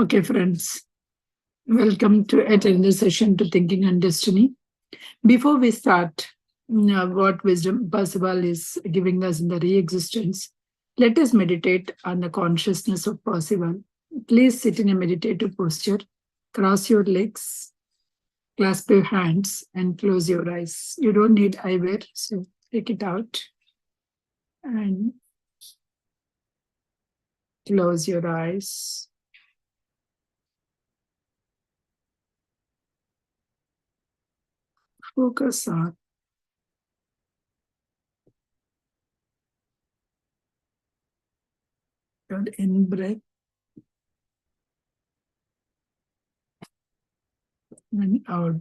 Okay, friends, welcome to yet another session to Thinking and Destiny. Before we start, what wisdom possible is giving us in the re-existence, let us meditate on the consciousness of possible. Please sit in a meditative posture, cross your legs, clasp your hands, and close your eyes. You don't need eyewear, so take it out and close your eyes. Focus on your in-breath and out.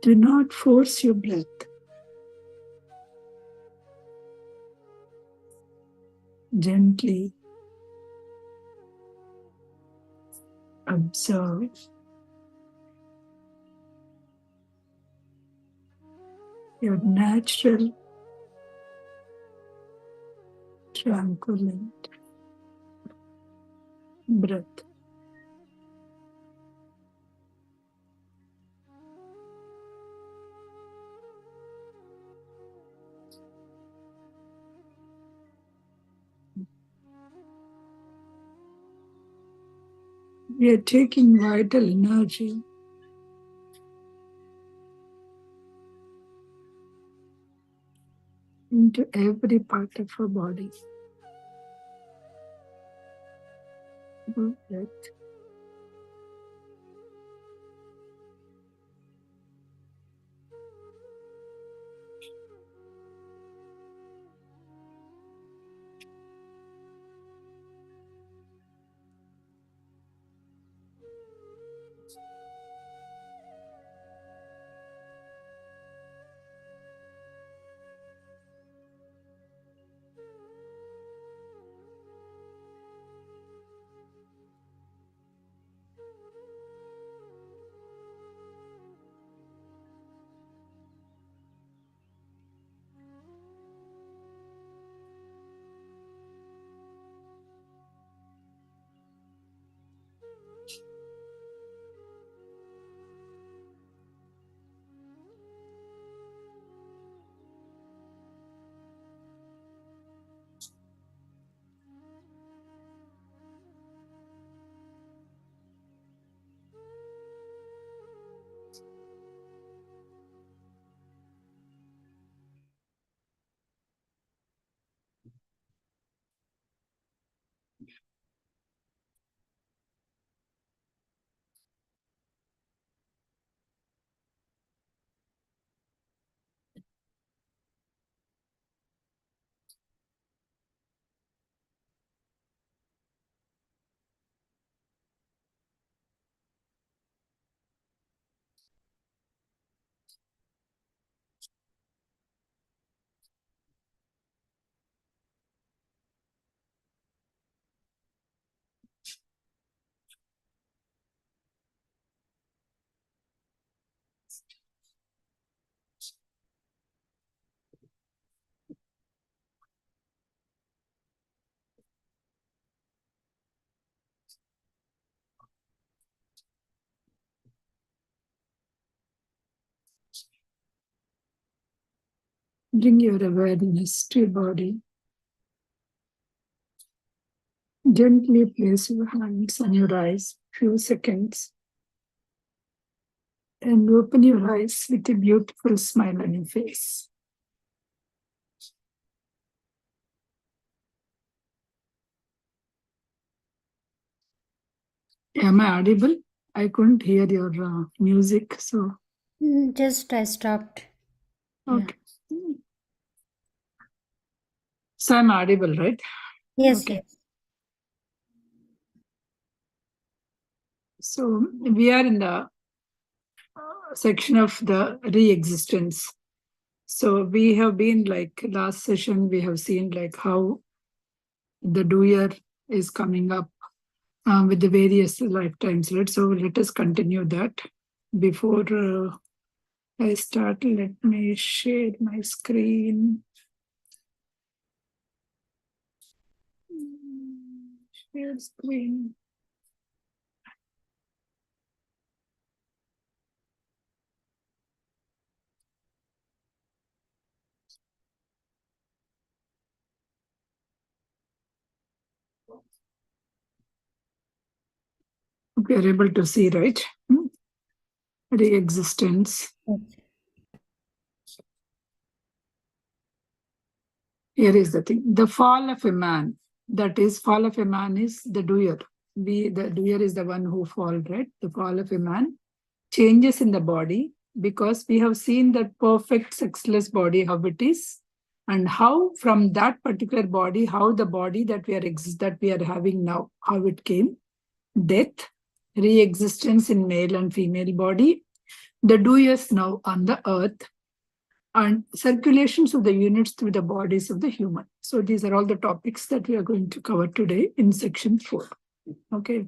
Do not force your breath. Gently observe your natural, tranquil breath. We are taking vital energy into every part of our body. Breath. Bring your awareness to your body. Gently place your hands on your eyes, few seconds, and open your eyes with a beautiful smile on your face. Am I audible? I couldn't hear your music, so Just I stopped. okay. So I'm audible, right? Yes, Okay. yes. So we are in the section of the re-existence. So we have been like last session, we have seen like how the doer is coming up with the various lifetimes, right? So let us continue that. Before I start, let me share my screen. Share screen. We are able to see, right? Re-existence. Yes. Here is the thing. The fall of a man. That is, fall of a man is the doer. The doer is the one who fall, right? The fall of a man. Changes in the body, because we have seen that perfect sexless body, how it is, and how from that particular body, how the body that we are having now, how it came. Death, re-existence in male and female body, the doers now on the earth, and circulations of the units through the bodies of the human. So these are all the topics that we are going to cover today in section 4. Okay.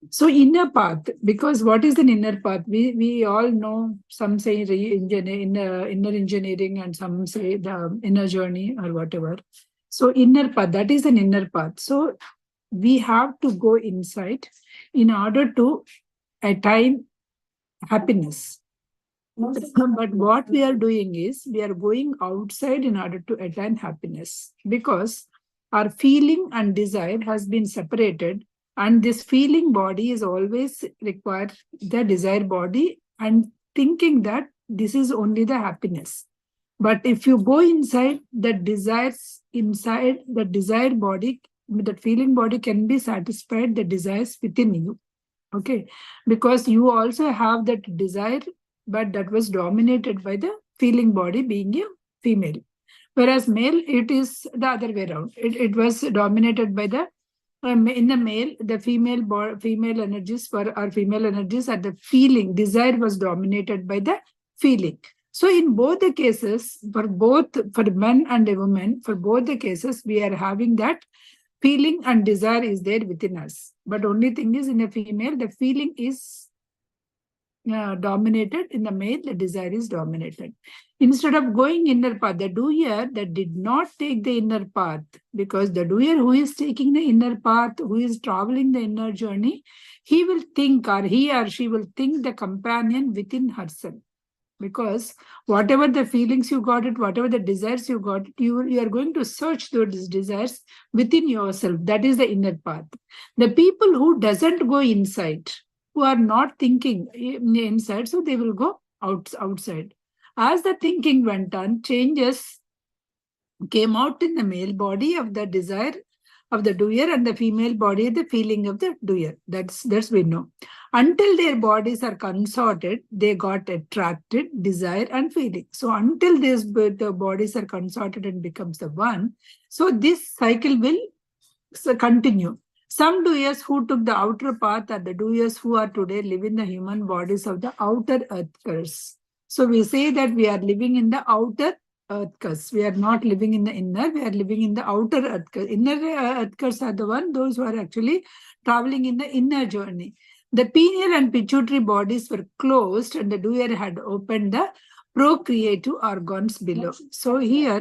So inner path, because what is an inner path? We all know, some say inner engineering, and some say the inner journey or whatever. So inner path, that is an inner path. So we have to go inside in order to attain happiness. But what we are doing is we are going outside in order to attain happiness, because our feeling and desire has been separated, and this feeling body is always required the desire body, and thinking that this is only the happiness. But if you go inside, the desires inside the desire body, that feeling body can be satisfied the desires within you. Okay, because you also have that desire, but that was dominated by the feeling body being a female. Whereas male, it is the other way around. It was dominated by the in the male, the female energies female energies, and the feeling desire was dominated by the feeling. So in both the cases, for men and a woman, for both the cases, we are having that feeling and desire is there within us. But only thing is, in a female, the feeling is dominated. In the male, the desire is dominated. Instead of going inner path, the doer that did not take the inner path, because the doer who is taking the inner path, who is traveling the inner journey, he will think, or he or she will think the companion within herself. Because whatever the feelings you got it, whatever the desires you got it, you are going to search those desires within yourself. That is the inner path. The people who doesn't go inside, who are not thinking inside, so they will go outside. As the thinking went on, changes came out in the male body of the desire of the doer, and the female body the feeling of the doer. That's we know. Until their bodies are consorted, they got attracted, desire and feeling. So until the bodies are consorted and becomes the one, so this cycle will continue. Some doers who took the outer path are the doers who are today living the human bodies of the outer earthers. So we say that we are living in the outer earthers. We are not living in the inner, we are living in the outer earthers. Inner earthers are the one, those who are actually traveling in the inner journey. The pineal and pituitary bodies were closed, and the doer had opened the procreative organs below. So here,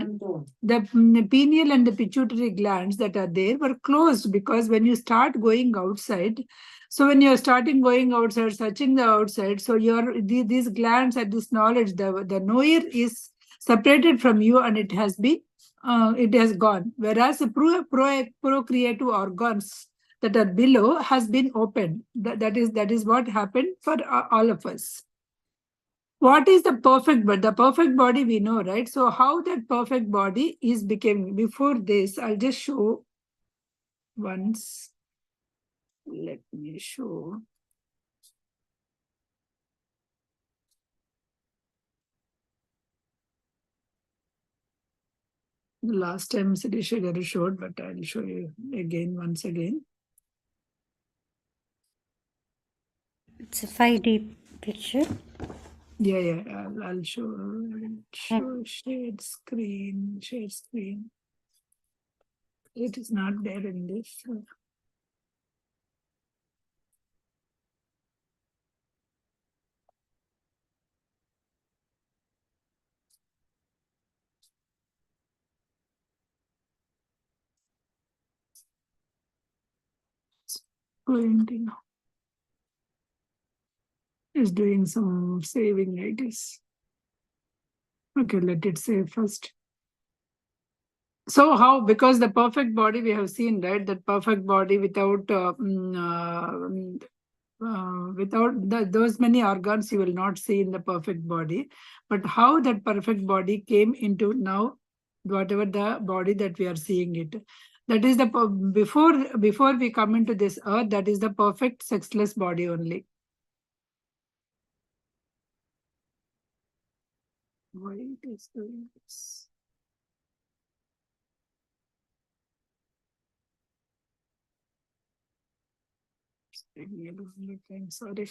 the pineal and the pituitary glands that are there were closed, because when you start going outside, so when you're starting going outside, searching the outside, so these glands and this knowledge, the knower is separated from you, and it has gone. Whereas the procreative organs that are below has been opened. That is what happened for all of us. What is the perfect body? The perfect body we know, right? So how that perfect body is becoming. Before this, I'll just show once. Let me show. The last time Siddhisha Garu showed, but I'll show you again, once again. It's a 5D picture. Yeah. I'll show shared screen. It is not there in this. Going to now. Is doing some saving, I guess. Okay, let it save first. So how, because the perfect body we have seen, right? That perfect body without those many organs you will not see in the perfect body. But how that perfect body came into now, whatever the body that we are seeing it. That is the, before we come into this earth, that is the perfect sexless body only. Why it is doing this? Sorry.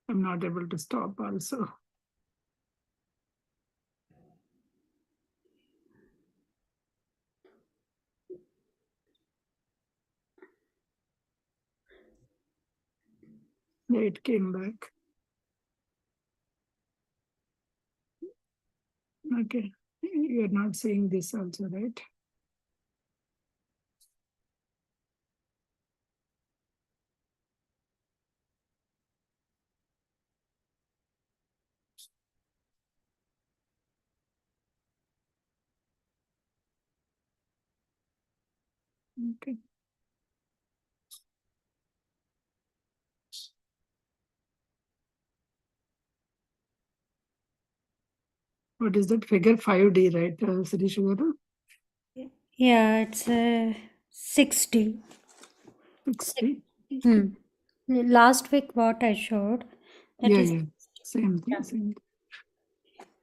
I'm not able to stop also. It came back. Okay. You're not seeing this also, right? Okay. What is that? Figure 5D, right, Sri Shugaru? Yeah, it's 60. 60. Hmm. Last week, what I showed, that Yeah, is, yeah. Same thing, same thing.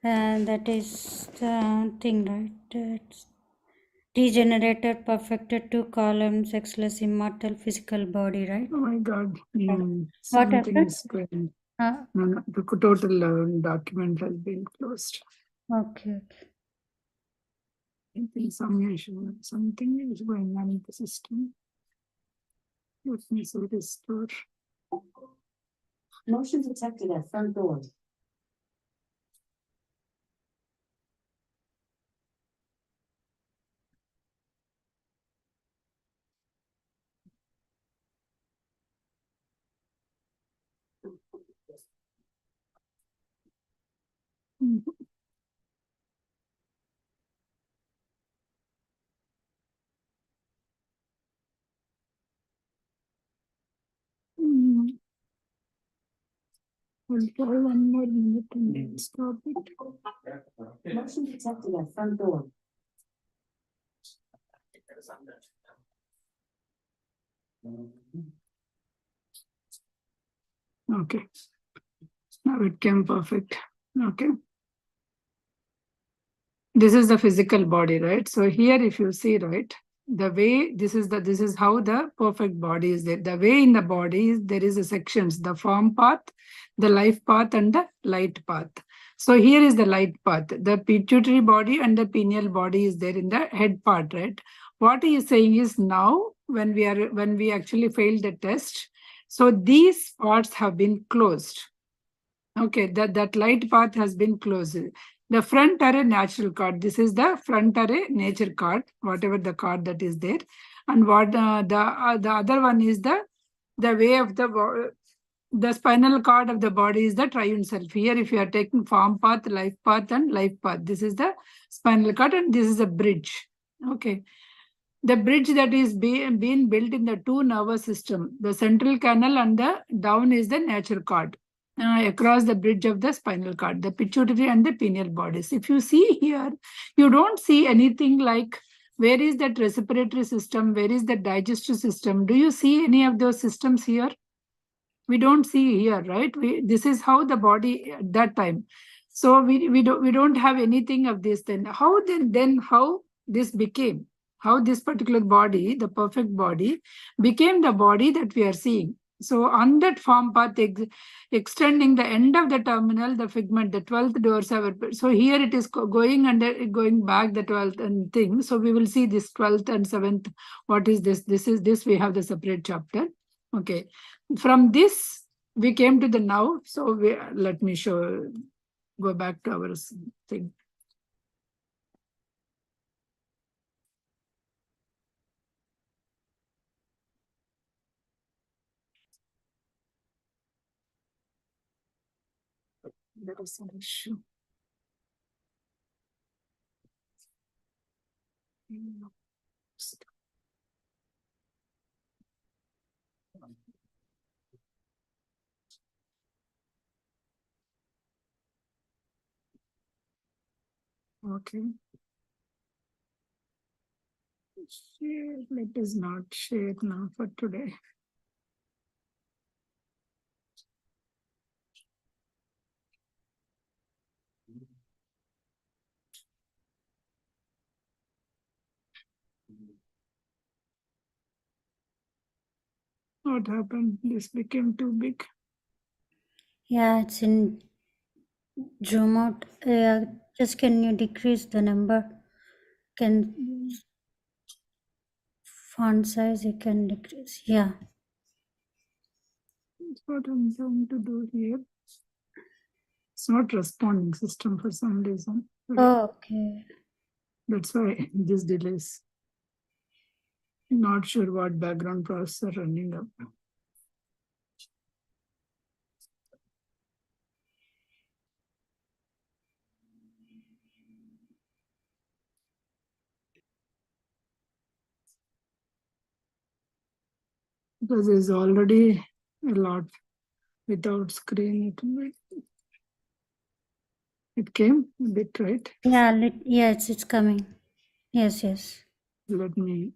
and that is the thing, right? It's regenerated, perfected, two columns, sexless, immortal, physical body, right? Oh my God. Yeah. What Something happened? is going. Uh, No, the total document has been closed. okay. I think some issue, something is going on in the system. Let me see restore. Motion detected at front door. Mhm. Mm. We'll try one more minute and then stop it. Motion detected at front door. Okay. Now it came perfect. Okay. This is the physical body, right? So here, if you see, right, the way this is how the perfect body is there. The way in the body is there is a sections, the form path, the life path, and the light path. So here is the light path. The pituitary body and the pineal body is there in the head part, right? What he is saying is now when we actually failed the test, so these parts have been closed. Okay, that light path has been closed. The front array natural card. This is the front array nature card, whatever the card that is there. And what the other one is the way of the spinal cord of the body is the triune self. Here, if you are taking form path, life path, and life path, this is the spinal cord, and this is a bridge. Okay. The bridge that is being built in the two nervous system, the central canal and the down is the natural cord. Across the bridge of the spinal cord, the pituitary and the pineal bodies. If you see here, you don't see anything like where is that respiratory system, where is the digestive system. Do you see any of those systems here? We don't see here, right? This is how the body at that time. So we don't have anything of this. Then how this became? how this particular body, the perfect body, became the body that we are seeing. So on that form path extending the end of the terminal, the figment, the 12th doors are. So here it is going back the 12th and thing. So we will see this 12th and 7th. What is this? This we have the separate chapter. Okay. From this, we came to the now. So let me go back to our thing. There is an issue. Okay. Share. Let us not share now for today. What happened? This became too big. Yeah, it's in zoom out. Just can you decrease the number? Can font size you can decrease? Yeah. That's what I'm trying to do here. It's not responding system for some reason. Oh, okay. That's why this delays. Not sure what background process are running up. Because there's already a lot without screen. It came a bit, right? Yeah, yes, it's coming. Yes. Let me.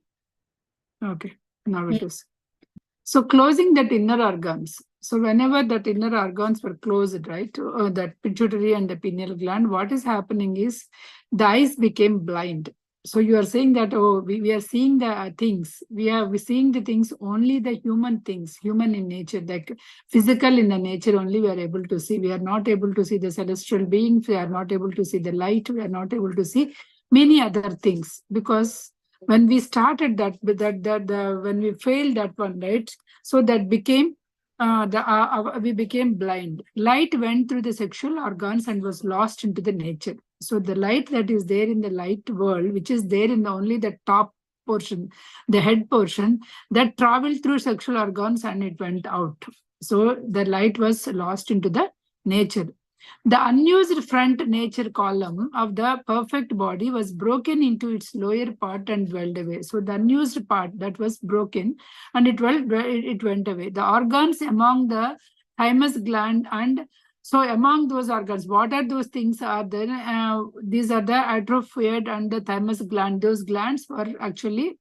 Okay, now Yeah. it is. So closing that inner organs. So whenever that inner organs were closed, right, that pituitary and the pineal gland, what is happening is the eyes became blind. So you are saying that, oh, we are seeing the things. We're seeing the things, only the human things, human in nature, like physical in the nature only we are able to see. We are not able to see the celestial beings. We are not able to see the light. We are not able to see many other things, because when we started when we failed that one, right? So that became we became blind. Light went through the sexual organs and was lost into the nature. So the light that is there in the light world, which is there in only the top portion, the head portion, that traveled through sexual organs and it went out. So the light was lost into the nature. The unused front nature column of the perfect body was broken into its lower part and dwelled away. So the unused part that was broken and it went away. The organs among the thymus gland, and so among those organs, what are those things are there? These are the atrophied and the thymus gland. Those glands were actually,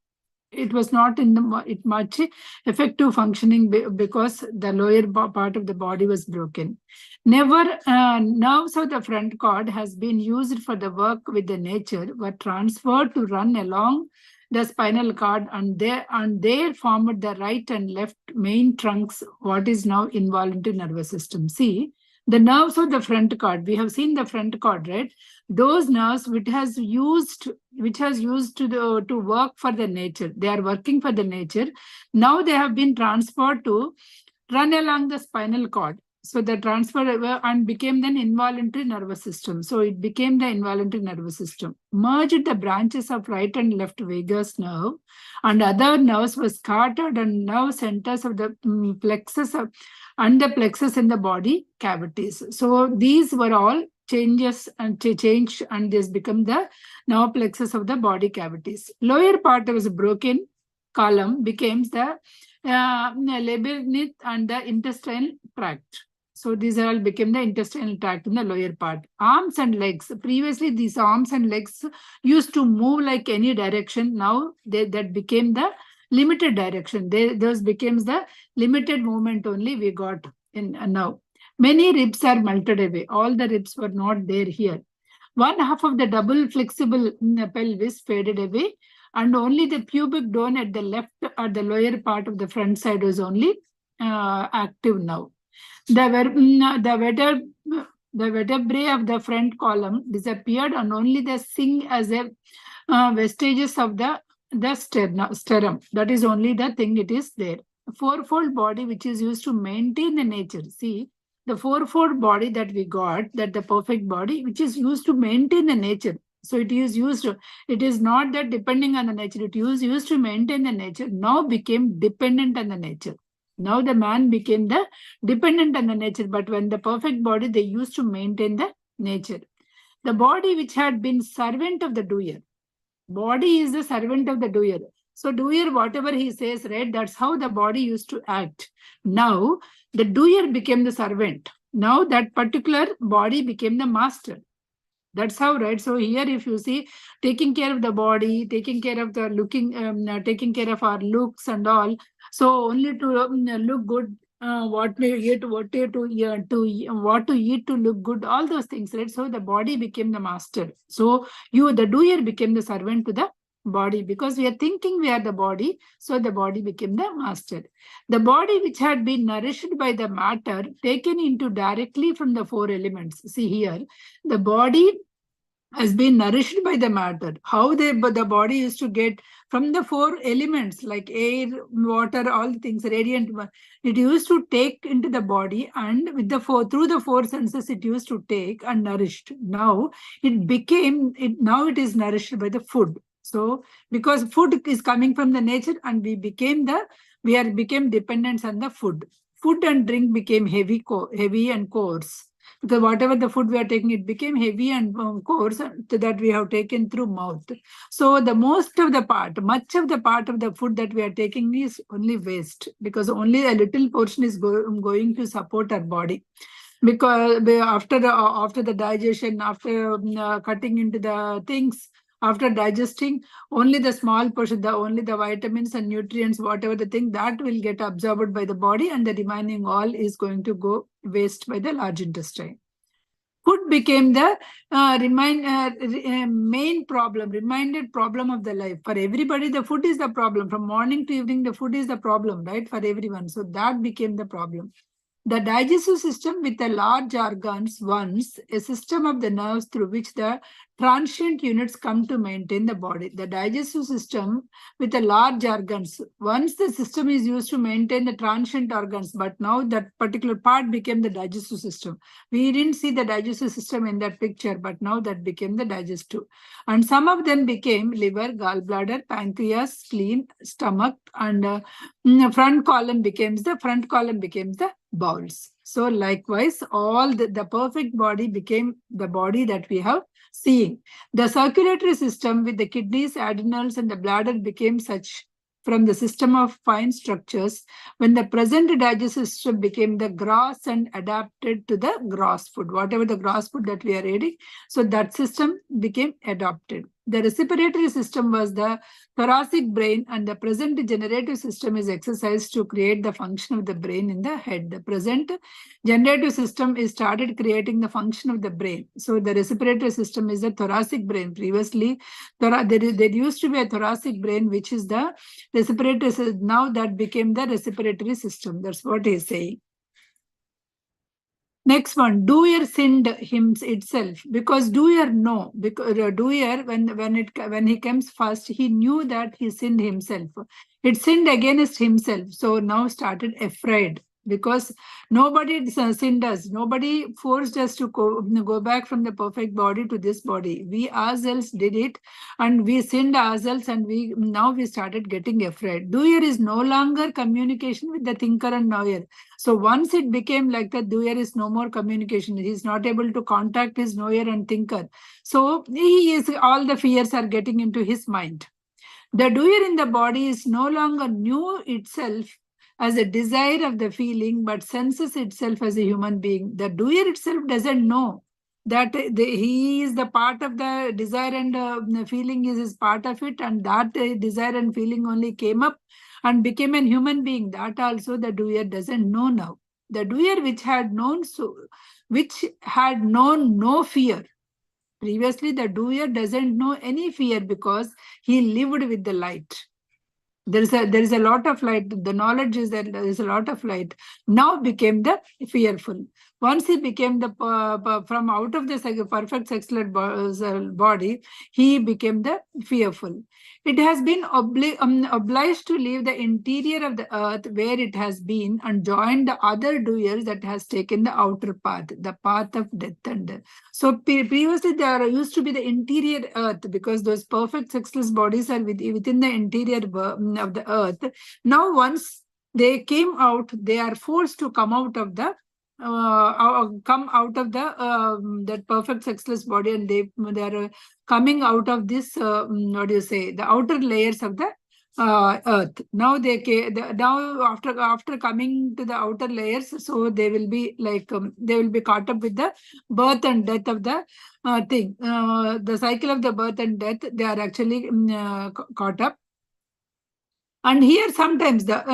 it was not in it much effective functioning because the lower part of the body was broken. Nerves of the front cord has been used for the work with the nature, were transferred to run along the spinal cord, and there formed the right and left main trunks, what is now involuntary nervous system. See, the nerves of the front cord, we have seen the front cord, right? Those nerves which has used to work for the nature, they are working for the nature. Now they have been transferred to run along the spinal cord. So the transfer and became then involuntary nervous system. So it became the involuntary nervous system. Merged the branches of right and left vagus nerve, and other nerves were scattered and nerve centers of the plexus and the plexus in the body cavities. So these were all changes and changed, and this become the nerve plexus of the body cavities. Lower part was broken column becomes the labyrinth and the intestinal tract. So these all became the intestinal tract in the lower part. Arms and legs. Previously, these arms and legs used to move like any direction. Now that became the limited direction. Those becomes the limited movement only we got in now. Many ribs are melted away. All the ribs were not there here. One half of the double flexible pelvis faded away, and only the pubic bone at the left or the lower part of the front side was only active now. The vertebrae of the front column disappeared, and only the sing as a vestiges of the sternum. That is only the thing it is there. Fourfold body which is used to maintain the nature. See, the fourfold body that we got, that the perfect body which is used to maintain the nature. So it is used, it is not that depending on the nature, it is used to maintain the nature, now became dependent on the nature. Now the man became the dependent on the nature, but when the perfect body, they used to maintain the nature. The body which had been servant of the doer. Body is the servant of the doer. So doer, whatever he says, right, that's how the body used to act. Now the doer became the servant. Now that particular body became the master. That's how, right? So here, if you see, taking care of the body, taking care of the looking, taking care of our looks and all. So only to look good, what we eat, what to eat to look good, all those things, right? So the body became the master. So the doer became the servant to the body, because we are thinking we are the body. So the body became the master. The body which had been nourished by the matter taken into directly from the four elements. See here, the body has been nourished by the matter. How the body used to get from the four elements like air, water, all the things, radiant. It used to take into the body, and with the through the four senses, it used to take and nourished. Now it became it. Now it is nourished by the food. So because food is coming from the nature, and we became dependent on the food. Food and drink became heavy and coarse. Because whatever the food we are taking, it became heavy and coarse that we have taken through mouth. So the much of the part of the food that we are taking is only waste, because only a little portion is going to support our body. Because after the digestion, after cutting into the things, after digesting, only the small portion, only the vitamins and nutrients, whatever the thing, that will get absorbed by the body, and the remaining all is going to go waste by the large intestine. Food became the main problem, reminded problem of the life. For everybody, the food is the problem. From morning to evening, the food is the problem, right? For everyone. So that became the problem. The digestive system with the large organs, once a system of the nerves through which the transient units come to maintain the body. The digestive system with the large organs, once the system is used to maintain the transient organs, but now that particular part became the digestive system. We didn't see the digestive system in that picture, but now that became the digestive. And some of them became liver, gallbladder, pancreas, spleen, stomach, and front column becomes the bowels. So likewise, all the perfect body became the body that we have seen. The circulatory system with the kidneys, adrenals, and the bladder became such from the system of fine structures, when the present digestive system became the gross and adapted to the gross food, whatever the gross food that we are eating. So that system became adopted. The respiratory system was the thoracic brain, and the present generative system is exercised to create the function of the brain in the head. The present generative system is started creating the function of the brain. So the respiratory system is the thoracic brain. Previously, there used to be a thoracic brain, which is the respiratory system. Now that became the respiratory system. That's what he's saying. Next one, doer sinned itself, because doer no, because doer when he comes first, he knew that he sinned himself. It sinned against himself. So now started afraid, because nobody sinned us. Nobody forced us to go back from the perfect body to this body. We ourselves did it, and we sinned ourselves, and now we started getting afraid. Doer is no longer communication with the thinker and knower. So once it became like that, doer is no more communication. He is not able to contact his knower and thinker. So all the fears are getting into his mind. The doer in the body is no longer knew itself as a desire of the feeling, but senses itself as a human being. The doer itself doesn't know that he is the part of the desire, and the feeling is part of it, and that desire and feeling only came up and became a human being. That also the doer doesn't know now. The doer which had known no fear, Previously, the doer doesn't know any fear because he lived with the light. There is a lot of light. The knowledge is that there is a lot of light. Now became the fearful. Once he became the from out of the perfect sexual body, he became the fearful. It has been obliged to leave the interior of the earth where it has been and join the other doers that has taken the outer path, the path of death and death. So previously there used to be the interior earth because those perfect sexless bodies are within the interior of the earth. Now once they came out, they are forced to come out of the that perfect sexless body, and they are coming out of this what do you say, the outer layers of the earth. Now now after coming to the outer layers, so they will be like they will be caught up with the birth and death of the thing, the cycle of the birth and death. They are actually caught up. And here sometimes the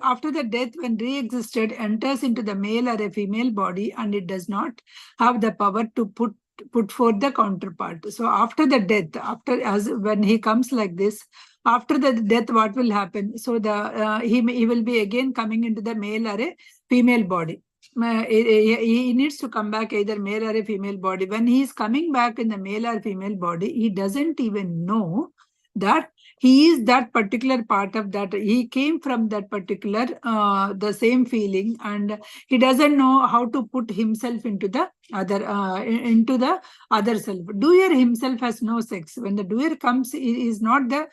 after the death, when re-existed, enters into the male or a female body, and it does not have the power to put forth the counterpart. So after the death, when he comes like this, after the death, what will happen? So he will be again coming into the male or a female body. He needs to come back either male or a female body. When he is coming back in the male or female body, he doesn't even know that he is that particular part of that. He came from that particular the same feeling, and he doesn't know how to put himself into the other self. Doer himself has no sex. When the doer comes, he is not the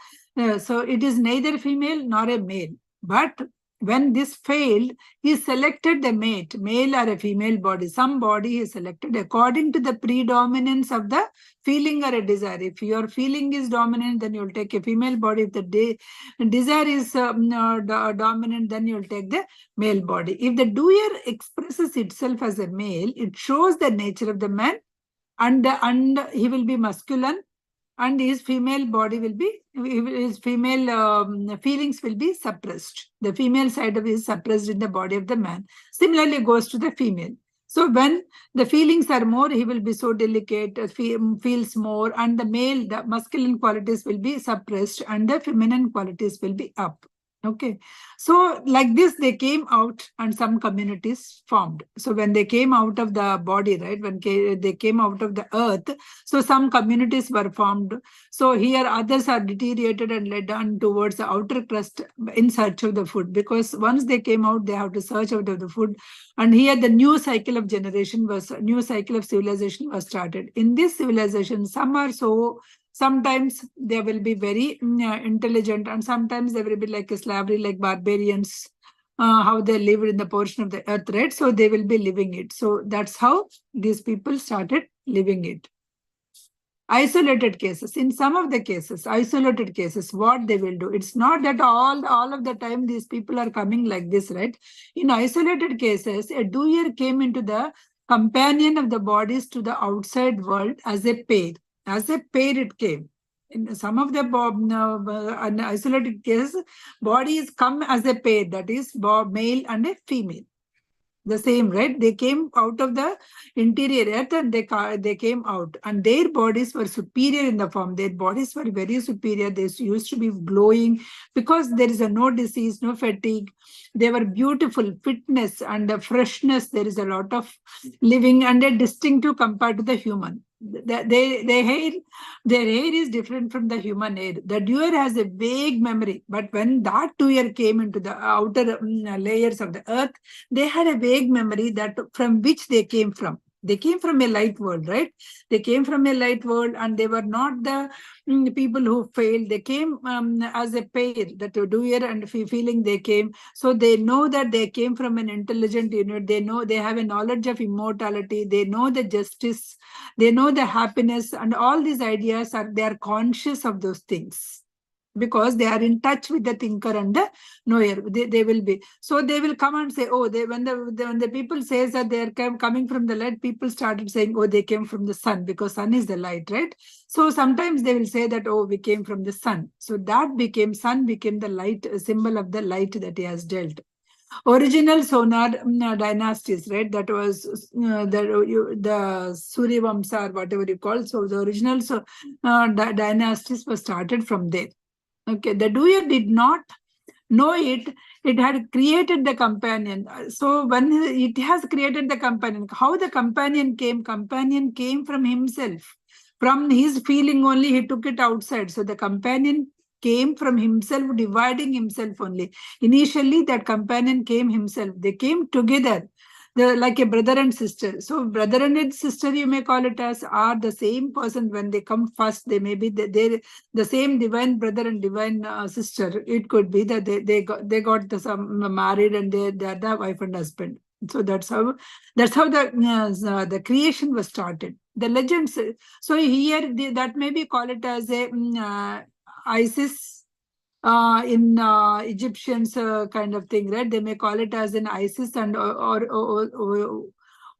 so it is neither female nor a male. But when this failed, he selected the male or a female body. Some body is selected according to the predominance of the feeling or a desire. If your feeling is dominant, then you'll take a female body. If the desire is dominant, then you'll take the male body. If the doer expresses itself as a male, it shows the nature of the man, and he will be masculine, and his female body will be, his female feelings will be suppressed. The female side of it is suppressed in the body of the man. Similarly goes to the female. So when the feelings are more, he will be so delicate, feels more, and the masculine qualities will be suppressed and the feminine qualities will be up. Okay, so like this they came out and some communities formed. So when they came out of the body, right, when they came out of the earth, so some communities were formed. So here others are deteriorated and led on towards the outer crust in search of the food, because once they came out, they have to search out of the food. And here the new cycle of civilization was started. In this civilization, some are so, sometimes they will be very intelligent, and sometimes they will be like a slavery, like barbarians, how they lived in the portion of the earth, right? So they will be living it. So that's how these people started living it. Isolated cases. In some of the cases, isolated cases, what they will do, it's not that all of the time these people are coming like this, right? In isolated cases, a doer came into the companion of the bodies to the outside world as a pair. As a pair it came. In some of the isolated cases, bodies come as a pair, that is male and a female. The same, right? They came out of the interior earth and they came out, and their bodies were superior in the form. Their bodies were very superior. They used to be glowing because there is no disease, no fatigue. They were beautiful, fitness and freshness. There is a lot of living and a distinctive compared to the human. Their hair is different from the human hair. The doer has a vague memory, but when that doer came into the outer layers of the earth, they had a vague memory that from which they came from. They came from a light world, right? They came from a light world, and they were not the people who failed. They came as a pair, that doer and feeling they came. So they know that they came from an intelligent unit. They know they have a knowledge of immortality. They know the justice. They know the happiness, and all these ideas they are conscious of those things, because they are in touch with the thinker and the knower. They will be. So they will come and say, oh, when the people says that they are coming from the light, people started saying, oh, they came from the sun, because sun is the light, right? So sometimes they will say that, oh, we came from the sun. So that sun became the light, a symbol of the light that he has dealt. Original sonar dynasties, right? That was the Surya Vamsa or whatever you call. So the original dynasties were started from there. Okay, the doer did not know it. It had created the companion. So when it has created the companion, how the companion came from himself. From his feeling only, he took it outside. So the companion came from himself, dividing himself only. Initially, that companion came himself. They came together. Like a brother and sister. So brother and sister, you may call it as, are the same person. When they come first, they may be the same divine brother and divine sister. It could be that they got some married and they are the wife and husband. So that's how the creation was started. The legends. So here that may be call it as a Isis in Egyptians kind of thing, right? They may call it as an Isis and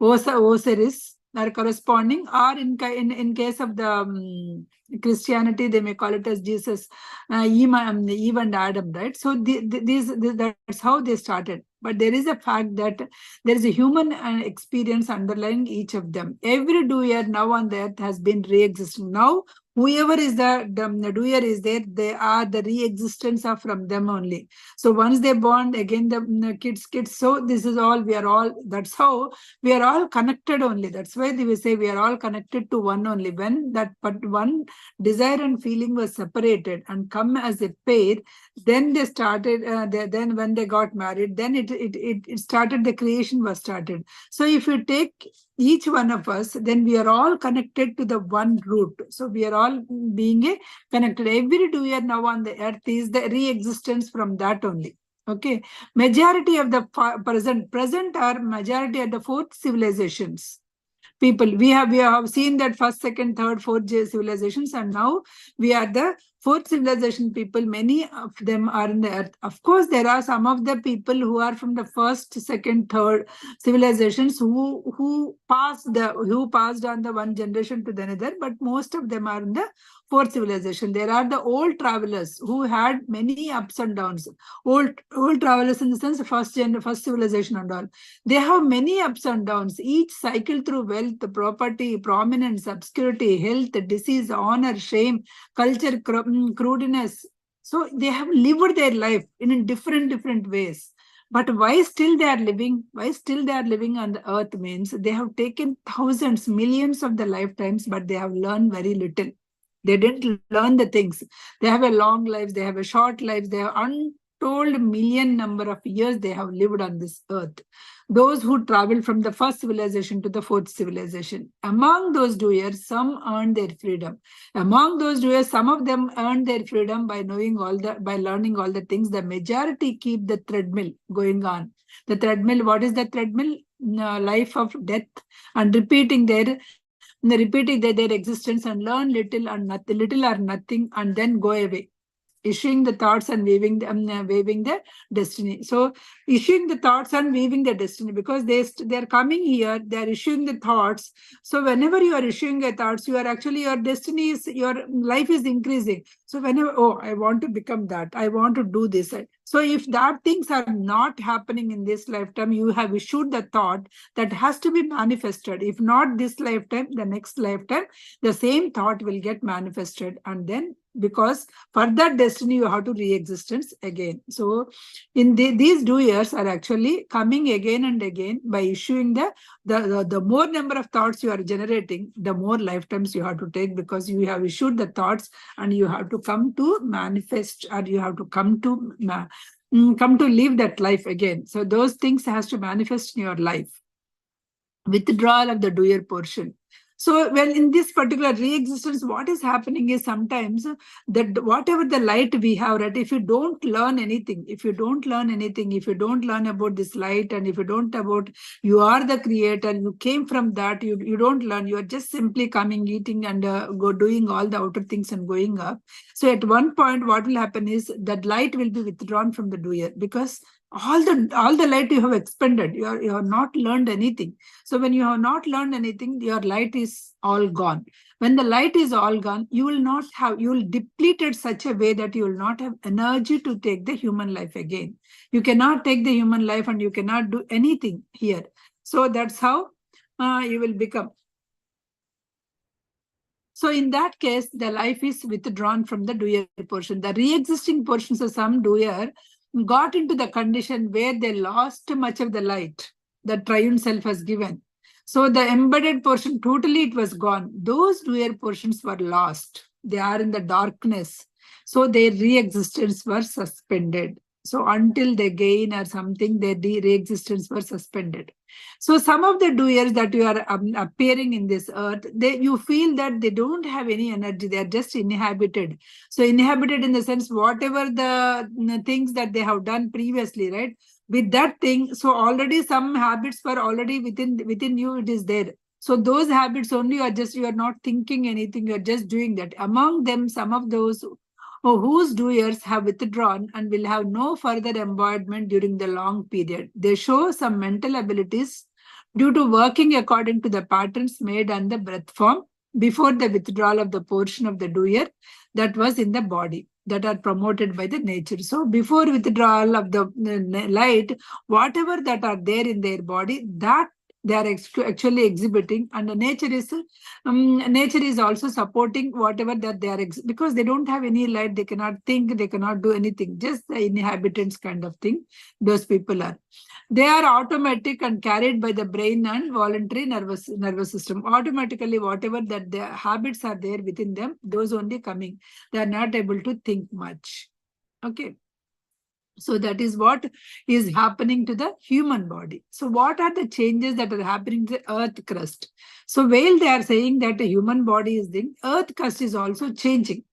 Osiris are corresponding, or in case of the Christianity, they may call it as Jesus, Eve and Adam, right? So that's how they started. But there is a fact that there is a human experience underlying each of them. Every doer now on the earth has been re-existing. Now whoever is the doer is there, they are the re-existence of from them only. So once they born, again the kids. So this is all, we are all, that's how we are all connected only. That's why they will say we are all connected to one only. When that but one desire and feeling was separated and come as a pair, then they started, then when they got married, then it started, the creation was started. So if you take each one of us, then we are all connected to the one root. So we are all being connected. Every doer now on the earth is the re-existence from that only. Okay. Majority of the present are majority of the fourth civilizations. People, we have seen that first, second, third, fourth civilizations, and now we are the fourth civilization people. Many of them are in the earth. Of course, there are some of the people who are from the first, second, third civilizations who passed on the one generation to the another, but most of them are in the fourth civilization. There are the old travelers who had many ups and downs. Old travelers in the sense first civilization and all. They have many ups and downs. Each cycle through wealth, property, prominence, obscurity, health, disease, honor, shame, culture, crudeness. So they have lived their life in different ways. But why still they are living? Why still they are living on the earth means they have taken thousands, millions of the lifetimes, but they have learned very little. They didn't learn the things. They have a long life. They have a short life. They have untold million number of years they have lived on this earth. Those who traveled from the first civilization to the fourth civilization. Among those doers, some earned their freedom. Among those doers, some of them earned their freedom by learning all the things. The majority keep the treadmill going on. The treadmill, what is the treadmill? Life of death, and repeating their existence, and learn little or nothing, and then go away, issuing the thoughts and weaving the destiny. So issuing the thoughts and weaving the destiny, because they're coming here, they're issuing the thoughts. So whenever you are issuing your thoughts, you are actually, your destiny is, your life is increasing. So whenever, oh, I want to become that, I want to do this. So if that things are not happening in this lifetime, you have issued the thought that has to be manifested. If not this lifetime, the next lifetime, the same thought will get manifested. And then, because for that destiny, you have to re-existence again. So in these doers are actually coming again and again by issuing the more number of thoughts you are generating, the more lifetimes you have to take, because you have issued the thoughts and you have to come to manifest, or you have to come to live that life again. So those things has to manifest in your life. Withdrawal of the doer portion. So, well, in this particular re-existence, what is happening is sometimes that whatever the light we have, right, if you don't learn anything, if you don't learn about this light, and if you don't about, you are the creator, you came from that, you don't learn, you are just simply coming, eating, and doing all the outer things and going up. So at one point, what will happen is that light will be withdrawn from the doer, because all the light you have expended, you have not learned anything. So when you have not learned anything, your light is all gone. When the light is all gone, you will deplete it such a way that you will not have energy to take the human life again. You cannot take the human life and you cannot do anything here. So that's how you will become. So in that case, the life is withdrawn from the doer portion. The re-existing portions of some doer got into the condition where they lost much of the light that triune self has given. So the embedded portion, totally it was gone. Those doer portions were lost. They are in the darkness. So their re-existence were suspended. So until they gain or something, their re-existence were suspended. So some of the doers that you are appearing in this earth, you feel that they don't have any energy. They are just inhabited. So inhabited in the sense, whatever the things that they have done previously, right? With that thing, so already some habits were already within you. It is there. So those habits only you are not thinking anything. You are just doing that. Among them, some of those whose doers have withdrawn and will have no further embodiment during the long period. They show some mental abilities due to working according to the patterns made on the breath form before the withdrawal of the portion of the doer that was in the body, that are promoted by the nature. So before withdrawal of the light, whatever that are there in their body, that they are actually exhibiting, and the nature is also supporting whatever that they are because they don't have any light, they cannot think, they cannot do anything, just the inhabitants kind of thing. Those people are, they are automatic and carried by the brain and voluntary nervous system. Automatically, whatever that the habits are there within them, those only coming. They are not able to think much. Okay. So that is what is happening to the human body. So what are the changes that are happening to the earth crust? So while they are saying that the human body is the earth crust is also changing.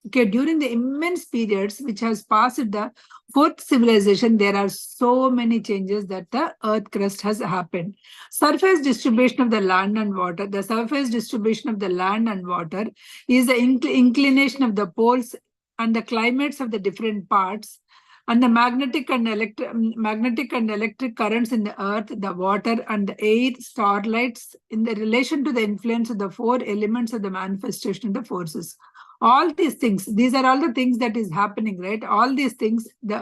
Okay, during the immense periods which has passed the fourth civilization, there are so many changes that the earth crust has happened. Surface distribution of the land and water. The surface distribution of the land and water is the inclination of the poles and the climates of the different parts, and the magnetic and electric currents in the earth, the water, and the air, starlights, in the relation to the influence of the four elements of the manifestation of the forces. All these things, these are all the things that is happening, right? All these things, with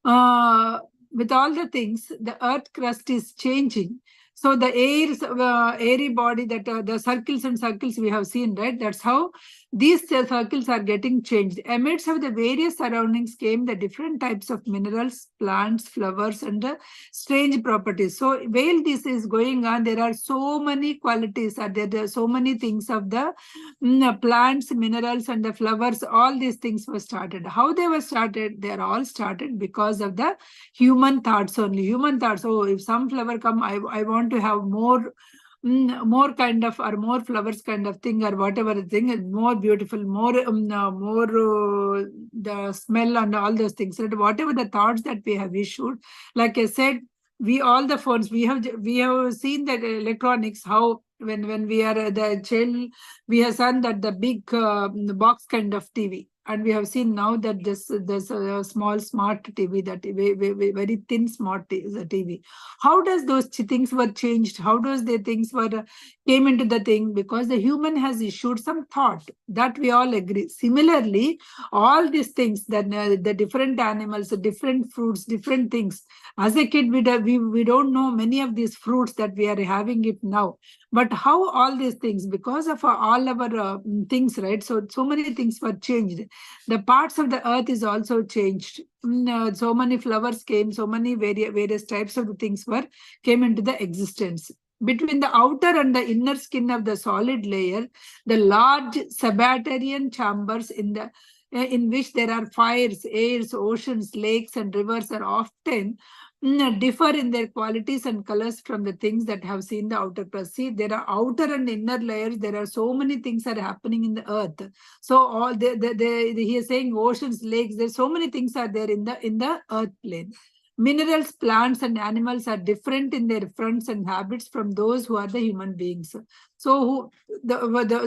all the things, the earth crust is changing. So the airy body, that the circles and circles we have seen, right? That's how these circles are getting changed. Amidst of the various surroundings came the different types of minerals, plants, flowers, and strange properties. So while this is going on, there are so many qualities, there are so many things of the plants, minerals, and the flowers. All these things were started. How they were started? They are all started because of the human thoughts only. Human thoughts. Oh, if some flower come, I want to have more kind of, or more flowers kind of thing, or whatever the thing is more beautiful, more the smell and all those things. Right? Whatever the thoughts that we have issued, like I said, we all the phones we have seen that electronics, how when we are the child, we have seen that the big box kind of TV. And we have seen now that this small smart TV, that very thin smart TV. How does those things were changed? How does the things were came into the thing? Because the human has issued some thought, that we all agree. Similarly, all these things, that the different animals, the different fruits, different things. As a kid, we don't know many of these fruits that we are having it now. But how all these things, because of all our things, right? So many things were changed. The parts of the earth is also changed. So many flowers came, so many various types of the things came into the existence. Between the outer and the inner skin of the solid layer, the large subterranean chambers in which there are fires, airs, oceans, lakes, and rivers are often differ in their qualities and colors from the things that have seen the outer crust. See, there are outer and inner layers. There are so many things are happening in the earth. So all he is saying oceans, lakes. There's so many things are there in the earth plane. Minerals, plants, and animals are different in their fronts and habits from those who are the human beings. So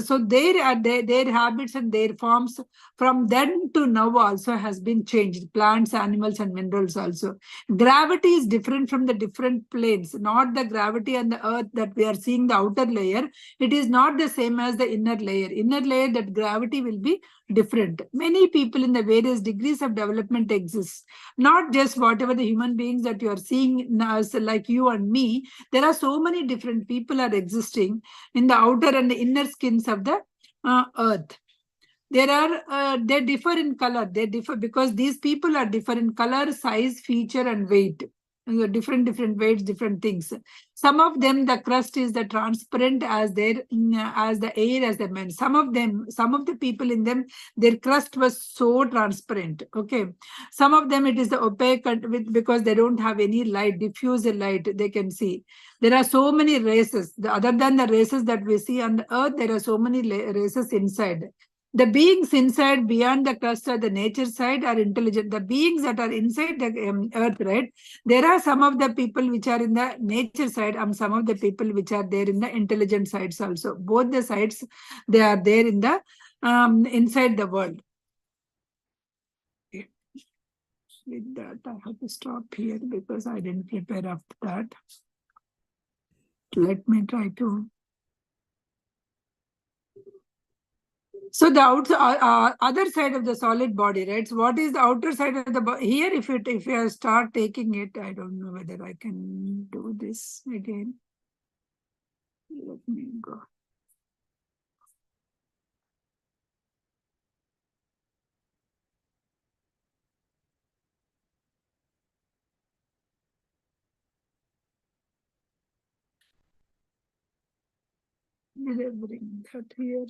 so their habits and their forms from then to now also has been changed. Plants, animals, and minerals also. Gravity is different from the different planes. Not the gravity on the earth that we are seeing the outer layer. It is not the same as the inner layer. Inner layer, that gravity will be different. Many people in the various degrees of development exist. Not just whatever the human beings that you are seeing now, like you and me. There are so many different people are existing in the outer and the inner skins of the earth. They differ in color. They differ because these people are different in color, size, feature, and weight. Different weights, different things. Some of them, the crust is the transparent as as the air, as the men. Some of the people in them, their crust was so transparent. Okay. Some of them, it is the opaque because they don't have any light, diffuse light they can see. There are so many races. Other than the races that we see on the earth, there are so many races inside. The beings inside, beyond the crust, or the nature side, are intelligent. The beings that are inside the earth, right? There are some of the people which are in the nature side, and some of the people which are there in the intelligent sides also. Both the sides, they are there in the inside the world. With that, I have to stop here because I didn't prepare after that. Let me try to. So the other side of the solid body, right? So what is the outer side of the body? Here, if you start taking it, I don't know whether I can do this again. Let me go. Will I bring that here?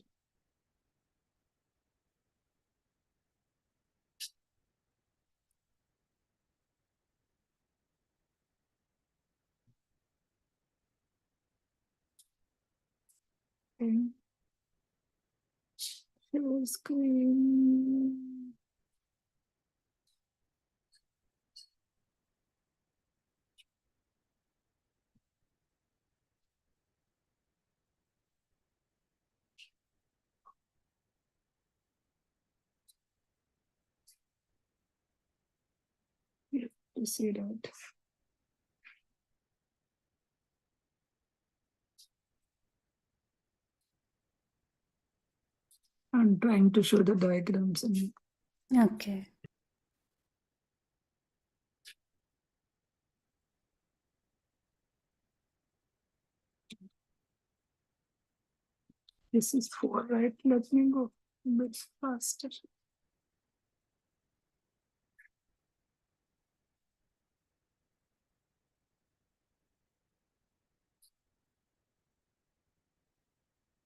Okay. Share screen. You have to see that. I'm trying to show the diagrams. Okay. This is 4, right? Let me go a bit faster.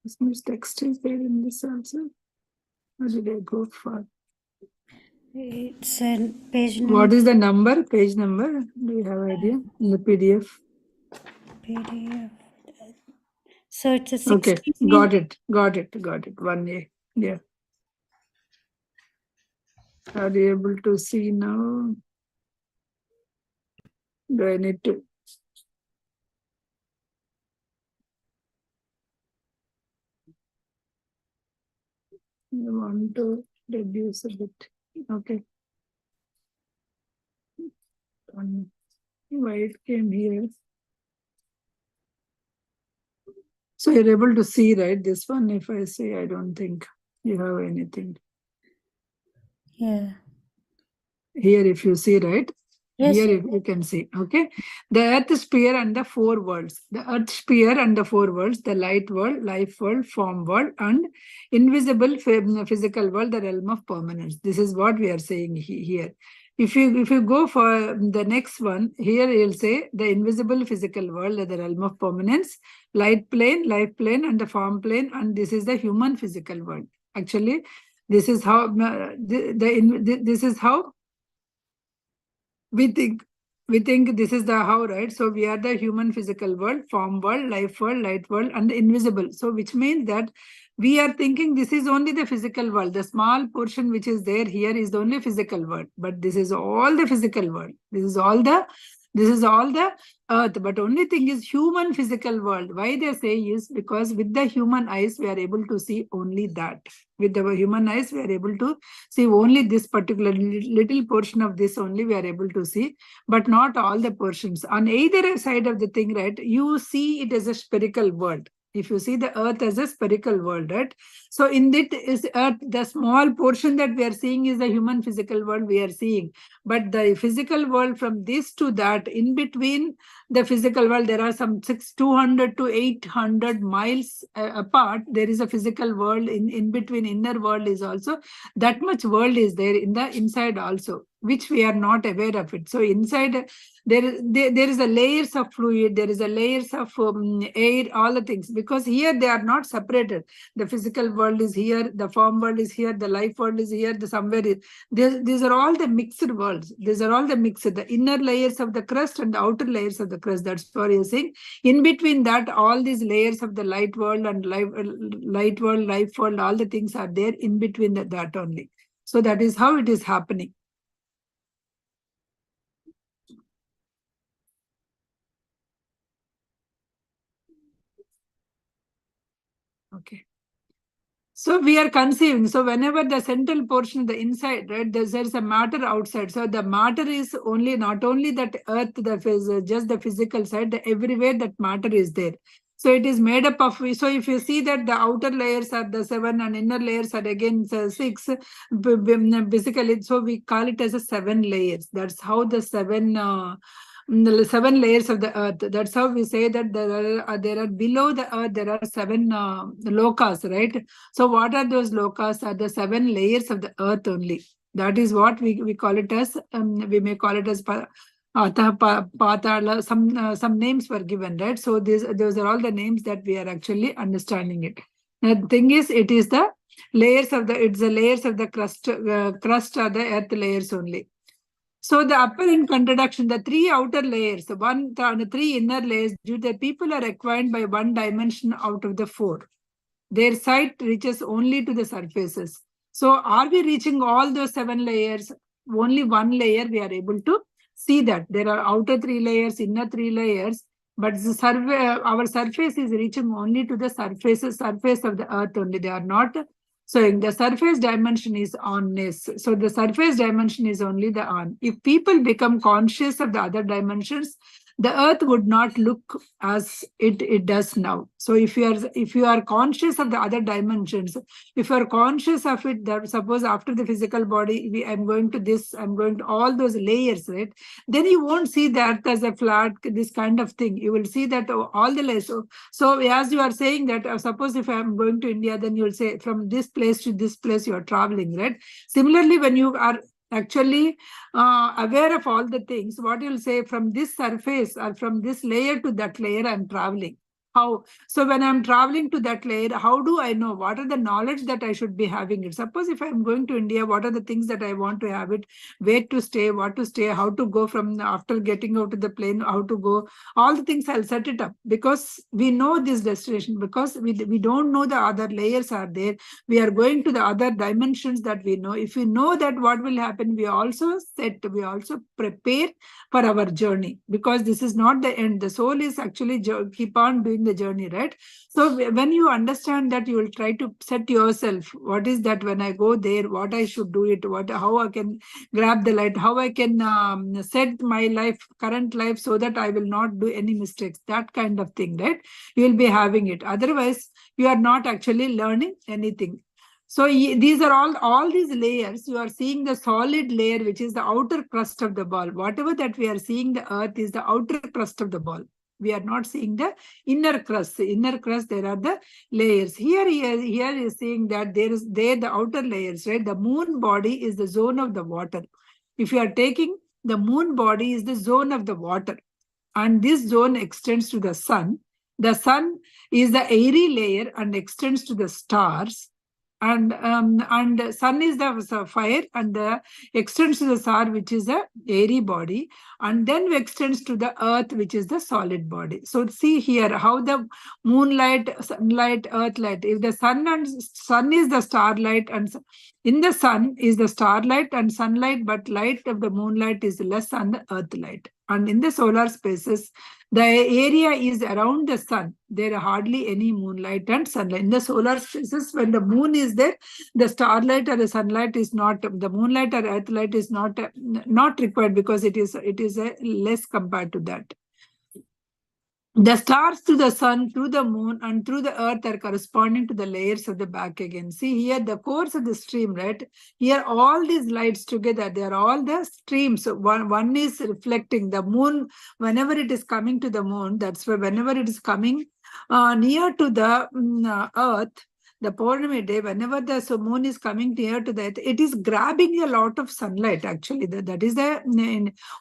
This much text is there in this also. Or did I go far? It's a page number. What is the number? Page number? Do you have idea in the PDF? PDF. So it's a Okay, 16. got it. 1A. Yeah. Are you able to see now? Do I need to? I want to reduce a bit. Okay. Why it came here? So you're able to see, right? This one, if I say, I don't think you have anything. Yeah. Here, if you see, right? Yes. Here you can see, okay? The earth sphere and the 4 worlds. The earth sphere and the 4 worlds, the light world, life world, form world, and invisible physical world, the realm of permanence. This is what we are saying here. If you go for the next one, here you'll say the invisible physical world, the realm of permanence, light plane, life plane, and the form plane, and this is the human physical world. Actually, this is how this is how we think this is the how, right? So we are the human physical world, form world, life world, light world, and the invisible. So which means that we are thinking this is only the physical world. The small portion which is there here is the only physical world, but this is all the physical world. This is all the This is all the earth, but only thing is human physical world. Why they say is because with the human eyes, we are able to see only that. With our human eyes, we are able to see only this particular little portion of this only we are able to see, but not all the portions. On either side of the thing, right, you see it as a spherical world. If you see the earth as a spherical world, right? So in that is earth, the small portion that we are seeing is the human physical world we are seeing. But the physical world from this to that, in between the physical world, there are some 200 to 800 miles apart. There is a physical world in between. Inner world is also that much world is there in the inside also, which we are not aware of it. So inside there is a layers of fluid, there is a layers of air, all the things, because here they are not separated. The physical world is here, the form world is here, the life world is here, the somewhere is. These are all the mixed worlds. These are all the mixed, the inner layers of the crust and the outer layers of the crust. That's what you're saying. In between that, all these layers of the light world and light world, life world, all the things are there in between that only. So that is how it is happening. Okay. So we are conceiving. So whenever the central portion, the inside, right, there's a matter outside. So the matter is only not only that earth, just the physical side, everywhere that matter is there. So it is made up of. So if you see that the outer layers are the 7 and inner layers are again 6, basically, so we call it as a 7 layers. That's how the 7. The 7 layers of the earth. That's how we say that there are below the earth, there are 7 lokas, right? So what are those lokas? Are the 7 layers of the earth only. That is what we call it as, we may call it as Patala, some names were given, right? So those are all the names that we are actually understanding it. The thing is, it is the layers of it's the layers of the crust are the earth layers only. So the upper and contraction, the 3 outer layers, the 3 inner layers, the people are acquired by 1 dimension out of the 4. Their sight reaches only to the surfaces. So are we reaching all those 7 layers? Only 1 layer we are able to see that. There are outer 3 layers, inner 3 layers, but our surface is reaching only to the surface of the earth only. They are not. So in the surface dimension is onness. So the surface dimension is only the on. If people become conscious of the other dimensions, the earth would not look as it does now. So if you are conscious of the other dimensions, if you are conscious of it, that suppose after the physical body, I'm going to this, I'm going to all those layers, right? Then you won't see the earth as a flat, this kind of thing. You will see that all the layers. So as you are saying that, suppose if I'm going to India, then you'll say from this place to this place you are traveling, right? Similarly, when you are actually aware of all the things, what you'll say, from this surface or from this layer to that layer, I'm traveling. How? So when I'm traveling to that layer, how do I know? What are the knowledge that I should be having it? Suppose if I'm going to India, what are the things that I want to have it? Where to stay, what to stay, how to go from after getting out of the plane, how to go, all the things I'll set it up, because we know this destination, because we don't know the other layers are there. We are going to the other dimensions that we know. If we know that what will happen, we also prepare for our journey, because this is not the end. The soul is actually keep on doing the journey, right? So when you understand that, you will try to set yourself, what is that when I go there, what I should do it, how I can grab the light, how I can set my current life so that I will not do any mistakes, that kind of thing, right? You will be having it. Otherwise, you are not actually learning anything. So these are all these layers. You are seeing the solid layer, which is the outer crust of the ball. Whatever that we are seeing, the earth is the outer crust of the ball. We are not seeing the inner crust. The inner crust, there are the layers. Here is saying that there the outer layers, right? The moon body is the zone of the water. If you are taking the moon body is the zone of the water, and this zone extends to the sun. The sun is the airy layer and extends to the stars. And sun is the fire, and extends to the star, which is a airy body, and then extends to the earth, which is the solid body. So see here how the moonlight, sunlight, earth light. If the sun is the starlight, and in the sun is the starlight and sunlight, but light of the moonlight is less than the earth light. And in the solar spaces, the area is around the sun. There are hardly any moonlight and sunlight. In the solar spaces, when the moon is there, the starlight or the sunlight is not, the moonlight or earth light is not required, because it is less compared to that. The stars through the sun, through the moon, and through the earth are corresponding to the layers of the back again. See here, the course of the stream, right? Here, all these lights together, they are all the streams. So one is reflecting the moon. Whenever it is coming to the moon, that's why whenever it is coming near to the earth, the Purnami day, whenever the moon is coming near to that, it is grabbing a lot of sunlight. Actually, that is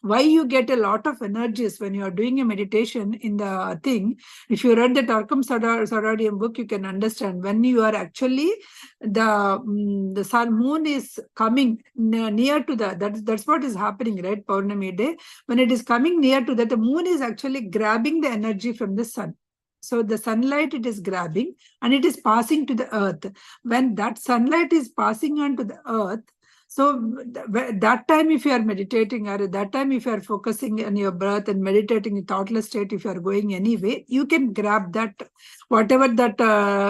why you get a lot of energies when you are doing a meditation in the thing. If you read the Tarkam Saradium book, you can understand when you are actually the sun moon is coming near to that's what is happening, right? Purnami day, when it is coming near to that, the moon is actually grabbing the energy from the sun. So the sunlight it is grabbing and it is passing to the earth. When that sunlight is passing on to the earth, so that time if you are meditating, or that time if you are focusing on your breath and meditating in thoughtless state, if you are going anyway, you can grab that, whatever that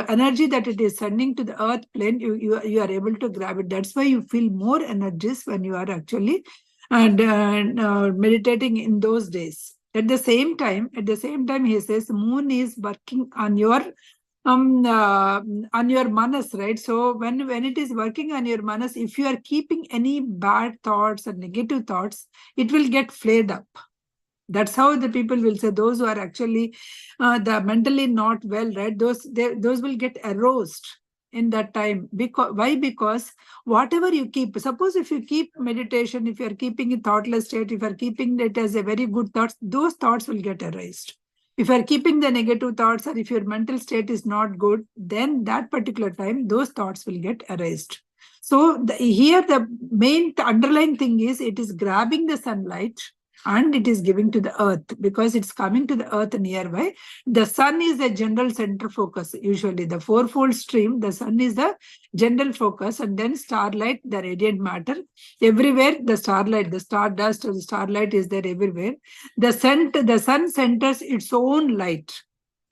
energy that it is sending to the earth plane, you are able to grab it. That's why you feel more energies when you are actually meditating in those days. At the same time, he says moon is working on your manas, right? So when it is working on your manas, if you are keeping any bad thoughts or negative thoughts, it will get flared up. That's how the people will say, those who are actually the mentally not well, right? Those will get aroused in that time. Why? Because whatever you keep, suppose if you keep meditation, if you are keeping a thoughtless state, if you are keeping it as a very good thoughts, those thoughts will get aroused. If you are keeping the negative thoughts, or if your mental state is not good, then that particular time, those thoughts will get aroused. So here the main underlying thing is, it is grabbing the sunlight and it is giving to the earth, because it's coming to the earth nearby. The sun is the general center focus. Usually the fourfold stream, the sun is the general focus, and then starlight, the radiant matter. Everywhere the starlight, the stardust or the starlight is there everywhere. The sun centers its own light,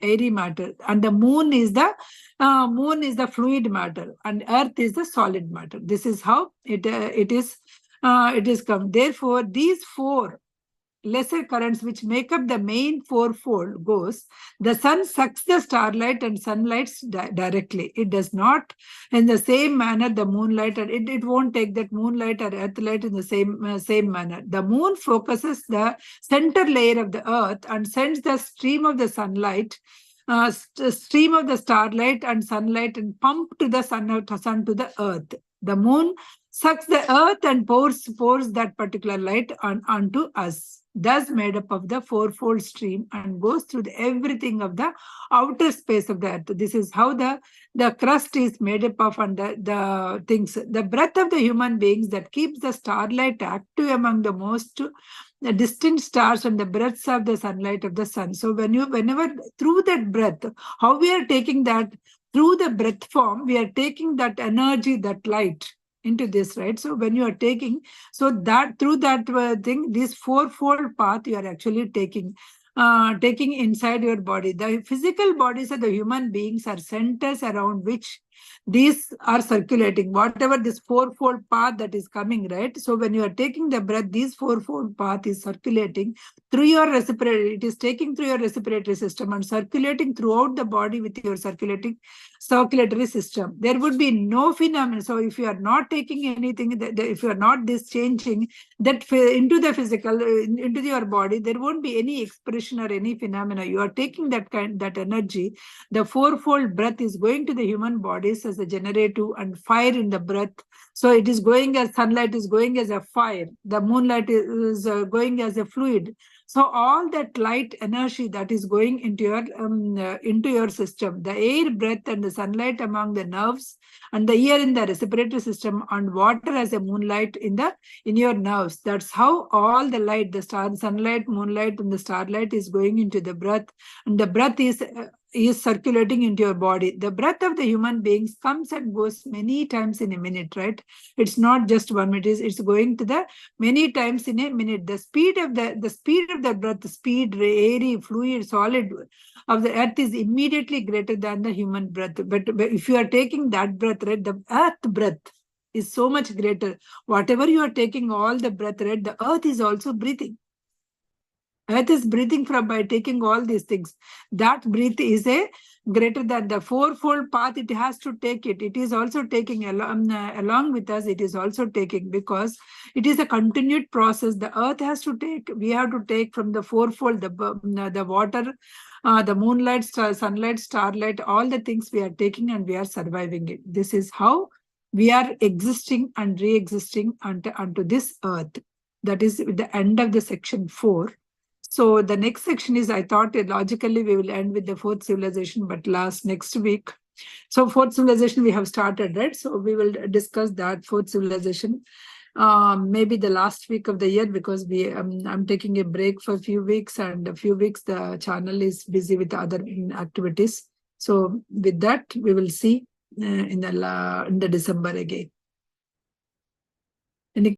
airy matter, and the moon is the fluid matter, and earth is the solid matter. This is how it is come. Therefore, these four lesser currents which make up the main fourfold goes, the sun sucks the starlight and sunlight directly. It does not in the same manner the moonlight, and it won't take that moonlight or earth light in the same manner. The moon focuses the center layer of the earth and sends the stream of the sunlight, stream of the starlight and sunlight, and pump to the sun to the earth. The moon sucks the earth and pours that particular light onto us, thus made up of the fourfold stream, and goes through everything of the outer space of the earth. This is how the crust is made up of, and the things. The breath of the human beings that keeps the starlight active among the most distinct stars, and the breaths of the sunlight of the sun. So whenever through that breath, how we are taking that, through the breath form, we are taking that energy, that light into this, right? So when you are taking, so that through that thing, this fourfold path you are actually taking inside your body. The physical bodies of the human beings are centers around which these are circulating, whatever this fourfold path that is coming, right? So when you are taking the breath, this fourfold path is circulating through your respiratory, it is taking through your respiratory system and circulating throughout the body with your circulatory system. There would be no phenomenon. So if you are not taking anything, if you are not changing that into the physical, into your body, there won't be any expression or any phenomena. You are taking that energy. The fourfold breath is going to the human bodies as a generative and fire in the breath. So it is going as sunlight is going as a fire. The moonlight is going as a fluid. So all that light energy that is going into your system, the air, breath, and the sunlight among the nerves, and the air in the respiratory system, and water as a moonlight in your nerves. That's how all the light, the sunlight, moonlight, and the starlight is going into the breath, and the breath is is circulating into your body. The breath of the human beings comes and goes many times in a minute, right? It's not just 1 minute, it's going to the many times in a minute. The speed of the breath, the speed, airy, fluid, solid of the earth is immediately greater than the human breath. But if you are taking that breath, right, the earth breath is so much greater. Whatever you are taking, all the breath, right, the earth is also breathing. Earth is breathing from by taking all these things. That breath is a greater than the fourfold path. It has to take it. It is also taking along with us. It is also taking, because it is a continued process. The earth has to take. We have to take from the fourfold, the water, the moonlight, sunlight, starlight, all the things we are taking, and we are surviving it. This is how we are existing and re-existing unto this earth. That is the end of the section 4. So the next section is, I thought logically we will end with the fourth civilization, but next week. So fourth civilization we have started, right? So we will discuss that fourth civilization, maybe the last week of the year, because I'm taking a break for a few weeks, and a few weeks the channel is busy with other activities. So with that, we will see in the December again.